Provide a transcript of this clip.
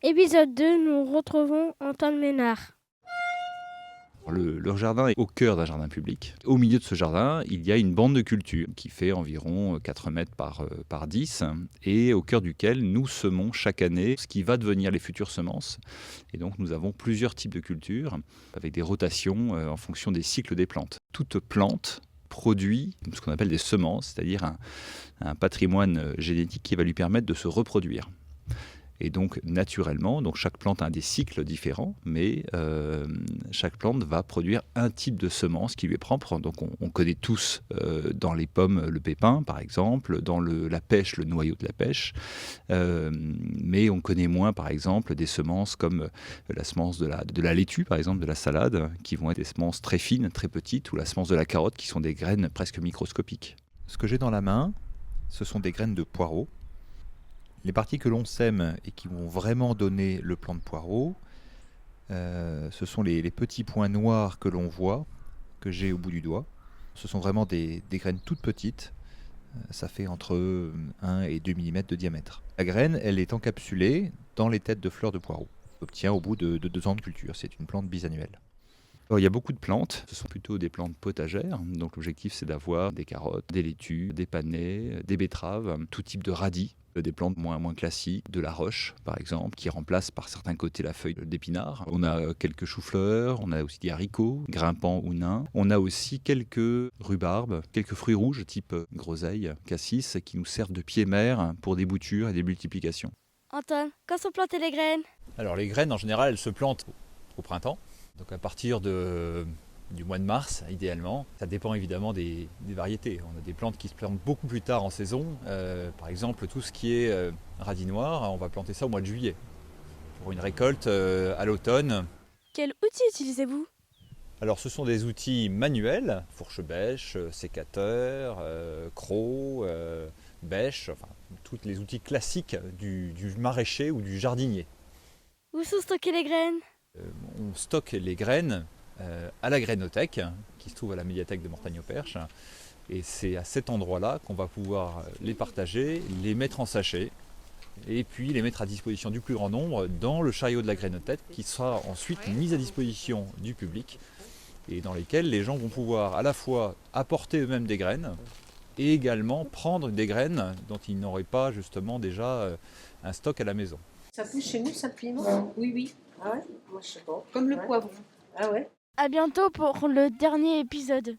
Épisode 2, nous retrouvons Antoine Ménard. Le jardin est au cœur d'un jardin public. Au milieu de ce jardin, il y a une bande de culture qui fait environ 4 mètres par 10 et au cœur duquel nous semons chaque année ce qui va devenir les futures semences. Et donc nous avons plusieurs types de cultures avec des rotations en fonction des cycles des plantes. Toute plante produit ce qu'on appelle des semences, c'est-à-dire un patrimoine génétique qui va lui permettre de se reproduire. Et donc naturellement, chaque plante a des cycles différents, mais chaque plante va produire un type de semence qui lui est propre. Donc on connaît tous dans les pommes le pépin par exemple, dans la pêche le noyau de la pêche, mais on connaît moins par exemple des semences comme la semence de la laitue par exemple, de la salade, qui vont être des semences très fines, très petites, ou la semence de la carotte qui sont des graines presque microscopiques. Ce que j'ai dans la main, ce sont des graines de poireaux. Les parties que l'on sème et qui vont vraiment donner le plant de poireau, ce sont les petits points noirs que l'on voit, que j'ai au bout du doigt. Ce sont vraiment des graines toutes petites. Ça fait entre 1 et 2 mm de diamètre. La graine, elle est encapsulée dans les têtes de fleurs de poireau. On obtient au bout de 2 ans de culture. C'est une plante bisannuelle. Alors, il y a beaucoup de plantes, ce sont plutôt des plantes potagères. Donc l'objectif, c'est d'avoir des carottes, des laitues, des panais, des betteraves, tout type de radis, des plantes moins classiques, de la roche par exemple, qui remplace par certains côtés la feuille d'épinard. On a quelques choux-fleurs, on a aussi des haricots, grimpants ou nains. On a aussi quelques rhubarbes, quelques fruits rouges type groseille, cassis, qui nous servent de pied-mère pour des boutures et des multiplications. Antoine, quand sont plantées les graines? Alors les graines en général elles se plantent au printemps, donc à partir du mois de mars idéalement. Ça dépend évidemment des variétés. On a des plantes qui se plantent beaucoup plus tard en saison. Par exemple tout ce qui est radis noir, on va planter ça au mois de juillet pour une récolte à l'automne. Quel outil utilisez-vous? Alors ce sont des outils manuels, fourche-bêche, sécateur, croc, bêche, enfin tous les outils classiques du maraîcher ou du jardinier. Où sont stockées les graines? On stocke les graines à la grainothèque qui se trouve à la médiathèque de Mortagne-au-Perche, et c'est à cet endroit-là qu'on va pouvoir les partager, les mettre en sachet et puis les mettre à disposition du plus grand nombre dans le chariot de la grainothèque qui sera ensuite mis à disposition du public et dans lesquels les gens vont pouvoir à la fois apporter eux-mêmes des graines et également prendre des graines dont ils n'auraient pas justement déjà un stock à la maison. Ça pousse chez nous, ça, le piment? Oui, oui. Ah ouais? Moi, je sais pas. Comme le poivron. Ah ouais? À bientôt pour le dernier épisode.